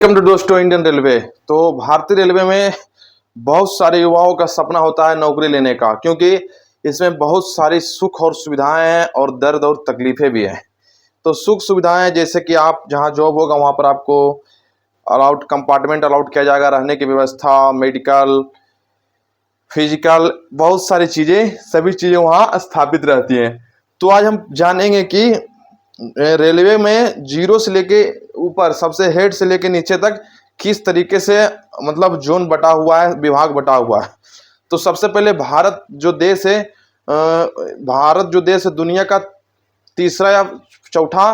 Welcome to दोस्तों Indian railway. तो भारतीय रेलवे में बहुत सारे युवाओं का सपना होता है नौकरी लेने का, क्योंकि इसमें बहुत सारी सुख और सुविधाएं हैं और दर्द और तकलीफें भी हैं। तो सुख सुविधाएं जैसे कि आप जहां जॉब होगा वहां पर आपको अलाउड कंपार्टमेंट अलाउड किया जाएगा, रहने की व्यवस्था, मेडिकल, फिजिकल, बहुत सारी चीज़ें, सभी चीज़ें वहाँ स्थापित रहती हैं। तो आज हम जानेंगे कि रेलवे में जीरो से लेके ऊपर सबसे हेड से लेके नीचे तक किस तरीके से मतलब जोन बटा हुआ है, विभाग बटा हुआ है। तो सबसे पहले भारत जो देश है दुनिया का तीसरा या चौथा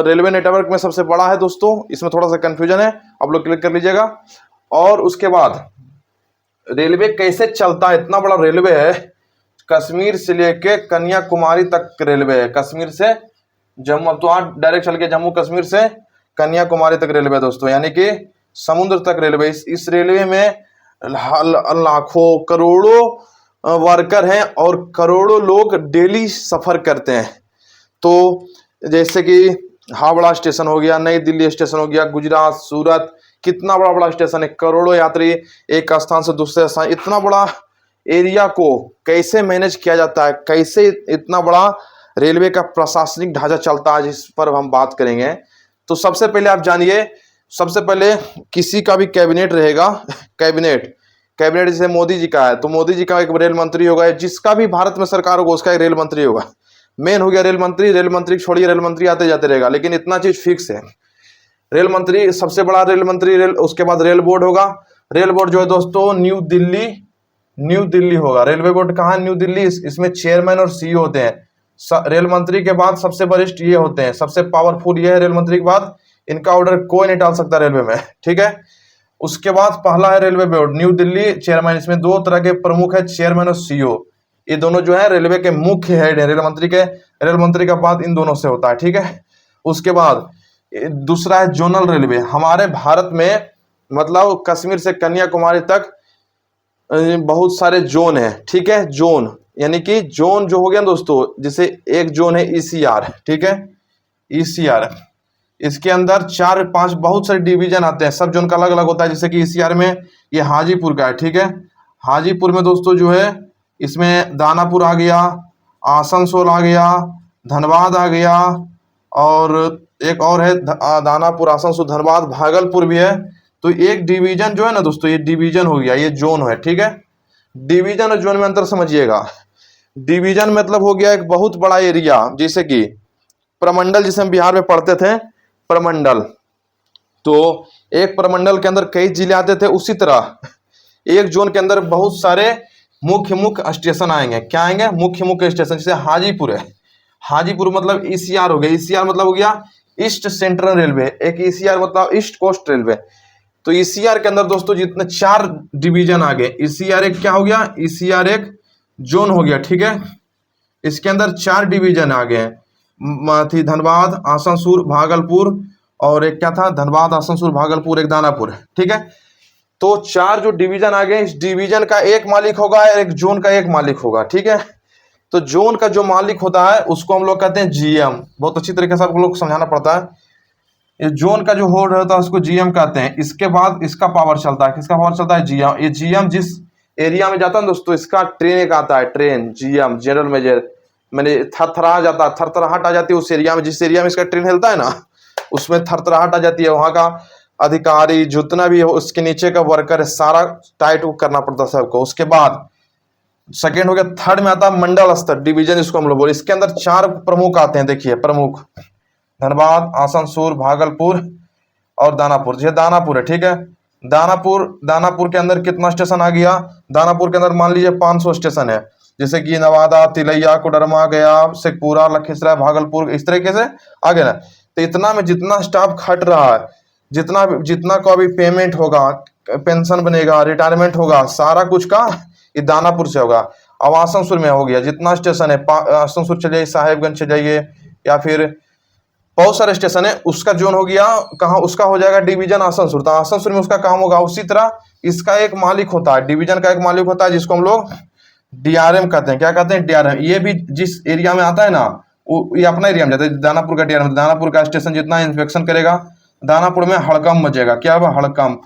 रेलवे नेटवर्क में सबसे बड़ा है दोस्तों। इसमें थोड़ा सा कंफ्यूजन है, आप लोग क्लिक कर लीजिएगा। और उसके बाद रेलवे कैसे चलता है, इतना बड़ा रेलवे है, कश्मीर से लेके कन्याकुमारी तक रेलवे है। कश्मीर से जम्मू, अब तो आप डायरेक्ट चल के जम्मू कश्मीर से कन्याकुमारी तक रेलवे दोस्तों, यानी कि समुद्र तक रेलवे। इस रेलवे में लाखों करोड़ों वर्कर हैं और करोड़ों लोग डेली सफर करते हैं। तो जैसे कि हावड़ा स्टेशन हो गया, नई दिल्ली स्टेशन हो गया, गुजरात, सूरत, कितना बड़ा बड़ा स्टेशन है। करोड़ों यात्री एक स्थान से दूसरे स्थान, इतना बड़ा एरिया को कैसे मैनेज किया जाता है, कैसे इतना बड़ा रेलवे का प्रशासनिक ढांचा चलता है, जिस पर हम बात करेंगे। तो सबसे पहले आप जानिए, सबसे पहले किसी का भी कैबिनेट रहेगा, कैबिनेट जैसे मोदी जी का है तो मोदी जी का एक रेल मंत्री होगा, जिसका भी भारत में सरकार होगा उसका एक रेल मंत्री होगा। मेन हो गया रेल मंत्री छोड़िए, रेल मंत्री आते जाते रहेगा, लेकिन इतना चीज फिक्स है। रेल मंत्री सबसे बड़ा रेल मंत्री उसके बाद रेल बोर्ड होगा। रेल बोर्ड जो है दोस्तों न्यू दिल्ली होगा। रेलवे बोर्ड कहाँ? न्यू दिल्ली। इसमें चेयरमैन और सीईओ होते हैं। रेल मंत्री के बाद सबसे वरिष्ठ ये होते हैं, सबसे पावरफुल ये है रेल मंत्री के बाद। इनका ऑर्डर कोई नहीं टाल सकता रेलवे में, ठीक है। उसके बाद पहला है railway board, new Delhi, chairman. इसमें दो तरह के प्रमुख है, चेयरमैन और सीईओ। ये दोनों जो है रेलवे के मुख्य हेड है, रेल मंत्री का बात इन दोनों से होता है, ठीक है। उसके बाद दूसरा है जोनल रेलवे। हमारे भारत में मतलब कश्मीर से कन्याकुमारी तक बहुत सारे जोन है, ठीक है। जोन यानी कि जोन जो हो गया दोस्तों, जैसे एक जोन है ईसीआर, ठीक है, ईसीआर। इसके अंदर 4-5 बहुत सारे डिवीजन आते हैं, सब जोन का अलग अलग होता है। जैसे कि ईसीआर में ये हाजीपुर का है, ठीक है। हाजीपुर में दोस्तों जो है इसमें दानापुर आ गया, आसनसोल आ गया, धनबाद आ गया, और एक और है दानापुर, आसनसोल, धनबाद, भागलपुर भी है। तो एक डिवीजन जो है ना दोस्तों, ये डिवीजन हो गया, ये जोन है, ठीक है। डिवीजन और जोन में अंतर समझिएगा। डिवीजन मतलब हो गया एक बहुत बड़ा एरिया, जैसे कि प्रमंडल, जिसे हम बिहार में पढ़ते थे, प्रमंडल। तो एक प्रमंडल के अंदर कई जिले आते थे, उसी तरह एक जोन के अंदर बहुत सारे मुख्य स्टेशन आएंगे। क्या आएंगे? मुख्य स्टेशन। जैसे हाजीपुर है, हाजीपुर मतलब ईसीआर हो गया। ईसीआर मतलब हो गया ईस्ट सेंट्रल रेलवे। एक ईसीआर मतलब ईस्ट कोस्ट रेलवे। तो ईसीआर के अंदर दोस्तों जितने 4 डिवीजन आ गए। ईसीआर एक क्या हो गया? ईसीआर एक जोन हो गया, ठीक है। इसके अंदर 4 डिवीजन आ गए, धनबाद, आसनसोल, भागलपुर, और एक क्या था? धनबाद, आसनसोल, भागलपुर, एक दानापुर, ठीक है। तो 4 जो डिवीजन आ गए, इस डिवीजन का एक मालिक होगा और एक जोन का एक मालिक होगा, ठीक है। तो जोन का जो मालिक होता है उसको हम लोग कहते हैं जीएम। बहुत अच्छी तरीके से आप लोग समझाना पड़ता है। ये जोन का जो होल्ड होता है उसको जीएम कहते हैं। इसके बाद इसका पावर चलता है, किसका पावर चलता है? जीएम। ये जीएम जिस एरिया में जाता है दोस्तों, इसका ट्रेन एक आता है, ट्रेन, जीएम, जनरल मैनेजर, मैंने थरथरा जाता, थरथराहट आ जाती है उस एरिया में। जिस एरिया में इसका ट्रेन हिलता है ना, उसमें थरथराहट आ जाती है। वहां का अधिकारी जितना भी हो, उसके नीचे का वर्कर है, सारा टाइट करना पड़ता है सबको। उसके बाद सेकेंड हो गया, थर्ड में आता है मंडल स्तर, डिवीजन इसको हम लोग बोले। इसके अंदर 4 प्रमुख आते हैं, देखिए प्रमुख, धनबाद, आसनसोल, भागलपुर और दानापुर। ये दानापुर है, ठीक है। दानापुर के अंदर कितना स्टेशन आ गया? दानापुर के अंदर मान लीजिए 500 स्टेशन है, जैसे कि नवादा, तिलैया, कोडरमा, गया, शेखपुरा, लखीसराय, भागलपुर, इस तरीके से आ गया ना। तो इतना में जितना स्टाफ खट रहा है, जितना को अभी पेमेंट होगा, पेंशन बनेगा, रिटायरमेंट होगा, सारा कुछ का ये दानापुर से होगा। अब आसनसोल में हो गया, जितना स्टेशन है, आसनसोल चले जाइए, साहेबगंज चले जाइए, या फिर बहुत सारे स्टेशन है, उसका जोन हो गया कहाँ? उसका हो जाएगा डिवीजन आसनसोल। तो आसनसोल में उसका काम होगा। उसी तरह इसका एक मालिक होता है, डिवीजन का एक मालिक होता है, जिसको हम लोग डीआरएम कहते हैं। क्या कहते हैं? डीआरएम। ये भी जिस एरिया में आता है ना, ये अपना एरिया में जाता है। दानापुर का डीआरएम, दानापुर का स्टेशन जितना इंस्पेक्शन करेगा, दानापुर में हड़कंप मचेगा। क्या हुआ? हड़कंप,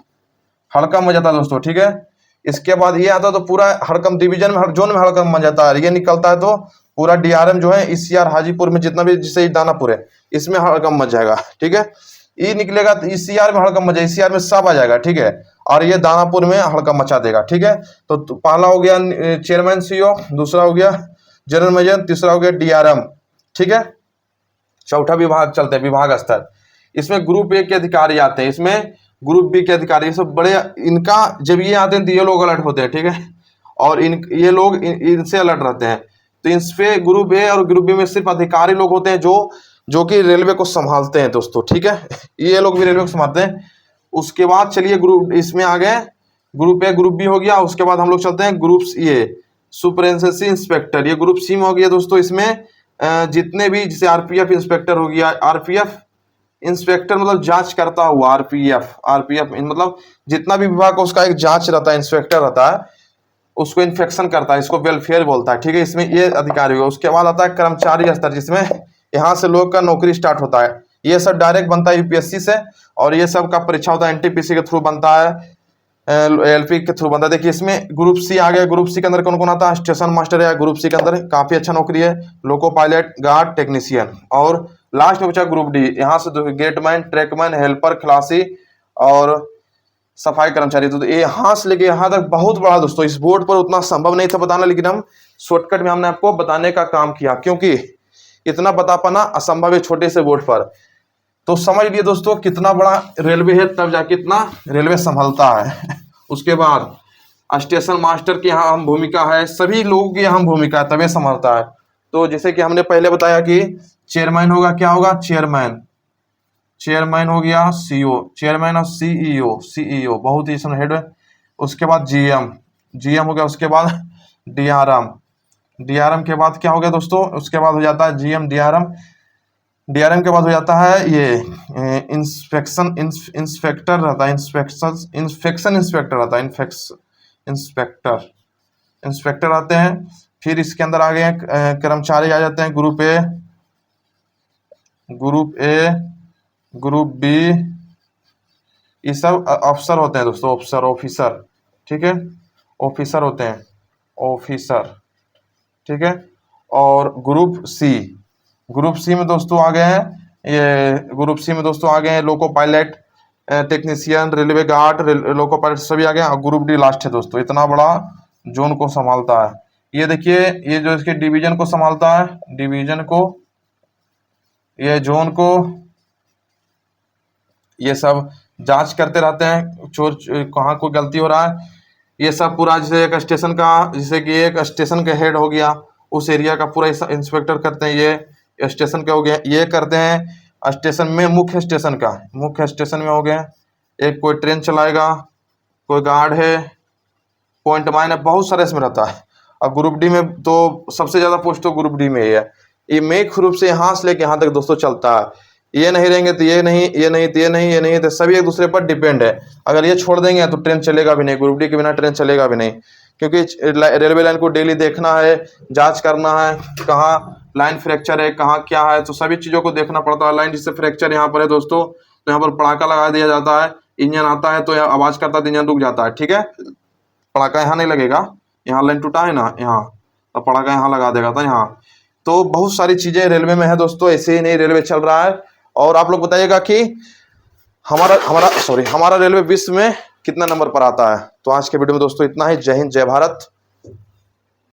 हड़कंप मच जाता है दोस्तों, ठीक है। इसके बाद ये आता है तो पूरा हड़कंप डिवीजन में, जोन में हड़कंप मच जाता है। ये निकलता है तो पूरा डीआरएम जो है ईसीआर हाजीपुर में जितना भी, जैसे दानापुर है इसमें हड़कंप मच जाएगा, ठीक है। ई निकलेगा तो ईसीआर में हड़कंप मच जाएगा, ईसीआर में सब आ जाएगा, ठीक है। और ये दानापुर में हड़कंप मचा देगा, ठीक है। तो पहला हो गया चेयरमैन सीईओ, दूसरा हो गया जनरल मैनेजर, तीसरा हो गया डीआरएम, ठीक है। चौथा विभाग चलते हैं, विभाग स्तर। इसमें ग्रुप ए के अधिकारी आते हैं, इसमें ग्रुप बी के अधिकारी, ये सब बड़े, इनका जब ये आते हैं तो ये लोग अलर्ट होते हैं, ठीक है। और ये लोग इनसे अलर्ट रहते हैं। तो इस पे ग्रुप ए और ग्रुप बी में सिर्फ अधिकारी लोग होते हैं जो कि रेलवे को संभालते हैं दोस्तों, ठीक है। ये लोग भी रेलवे को संभालते हैं। उसके बाद चलिए ग्रुप, इसमें आ गए ग्रुप ए, ग्रुप बी हो गया। उसके बाद हम लोग चलते हैं ग्रुप ये सुपरिटेंडेंसी इंस्पेक्टर, ये ग्रुप सी में हो गया दोस्तों। इसमें जितने भी, जैसे आरपीएफ इंस्पेक्टर हो गया, आरपीएफ इंस्पेक्टर मतलब जांच करता हुआ, आरपीएफ मतलब जितना भी विभाग का उसका एक जांच रहता है, इंस्पेक्टर रहता है, उसको इन्फेक्शन करता है, इसको वेलफेयर बोलता है, ठीक है। इसमें ये अधिकारी होगा। उसके बाद आता है कर्मचारी स्तर, जिसमें यहाँ से लोग का नौकरी स्टार्ट होता है। ये सब डायरेक्ट बनता है यूपीएससी से, और ये सब का परीक्षा होता है एनटीपीसी के थ्रू बनता है, एलपी के थ्रू बनता है। देखिए इसमें ग्रुप सी आ गया। ग्रुप सी के अंदर कौन कौन आता है? स्टेशन मास्टर है ग्रुप सी के अंदर, काफी अच्छा नौकरी है, लोको पायलट, गार्ड, टेक्नीशियन। और लास्ट में बचा ग्रुप डी, यहाँ से गेटमैन, ट्रैकमैन, हेल्पर, खलासी और सफाई कर्मचारी। तो ये यहाँ से लेके यहाँ तक बहुत बड़ा दोस्तों। इस बोर्ड पर उतना संभव नहीं था बताना, लेकिन हम शॉर्टकट में हमने आपको बताने का काम किया, क्योंकि इतना बता पाना असंभव है छोटे से बोर्ड पर। तो समझ लिए दोस्तों कितना बड़ा रेलवे है, तब जाके इतना रेलवे संभलता है। उसके बाद स्टेशन मास्टर की यहाँ अहम भूमिका है, सभी लोगों की अहम भूमिका है, तभी संभलता है। तो जैसे कि हमने पहले बताया कि चेयरमैन होगा, क्या होगा? चेयरमैन हो गया सीईओ, चेयरमैन और सीईओ बहुत ही इसमें हेड है। उसके बाद जीएम हो गया। उसके बाद डीआरएम के बाद क्या हो गया दोस्तों? उसके बाद हो जाता है जीएम, डीआरएम के बाद हो जाता है ये इंस्पेक्टर रहता है, इंस्पेक्टर आते हैं। फिर इसके अंदर आ गए कर्मचारी आ जाते हैं, ग्रुप ए, ग्रुप बी, ये सब अफसर होते हैं दोस्तों, ऑफिसर, ठीक है। ऑफिसर होते हैं, ठीक है। और ग्रुप सी में दोस्तों आ गए हैं, loco pilot, technician, railway guard, loco pilot सभी आ गए। और ग्रुप डी लास्ट है दोस्तों। इतना बड़ा जोन को संभालता है। ये देखिए, ये जो इसके डिवीजन को संभालता है, ये जोन को, ये सब जांच करते रहते हैं, चोर कहाँ कोई गलती हो रहा है, ये सब पूरा। जैसे एक स्टेशन का, जैसे कि एक स्टेशन का हेड हो गया, उस एरिया का पूरा इंस्पेक्टर करते हैं। ये स्टेशन के हो गए, ये करते हैं स्टेशन में, मुख्य स्टेशन में हो गए। एक कोई ट्रेन चलाएगा, कोई गार्ड है, पॉइंट माइन है, बहुत सारे इसमें रहता है। और ग्रुप डी में तो सबसे ज्यादा पोस्ट तो ग्रुप डी में ही है। ये मुख्य रूप से यहाँ से लेके यहाँ तक दोस्तों चलता है। ये नहीं रहेंगे तो ये नहीं, तो सभी एक दूसरे पर डिपेंड है। अगर ये छोड़ देंगे तो ट्रेन चलेगा भी नहीं, ग्रुप डी के बिना ट्रेन चलेगा भी नहीं, क्योंकि रेलवे लाइन को डेली देखना है, जांच करना है, कहाँ लाइन फ्रैक्चर है, कहाँ क्या है, तो सभी चीज़ों को देखना पड़ता है। लाइन जिससे फ्रैक्चर यहाँ पर है दोस्तों, तो यहाँ पर पड़ाका लगा दिया जाता है। इंजन आता है तो यहाँ आवाज़ करता है तो इंजन रुक जाता है, ठीक है। पड़ाका यहाँ नहीं लगेगा, यहाँ लाइन टूटा है ना, यहाँ तो पड़ाका यहाँ लगा देगा था यहाँ। तो बहुत सारी चीज़ें रेलवे में है दोस्तों, ऐसे ही नहीं रेलवे चल रहा है। और आप लोग बताइएगा कि हमारा रेलवे विश्व में कितना नंबर पर आता है। तो आज के वीडियो में दोस्तों इतना ही। जय हिंद, जय भारत।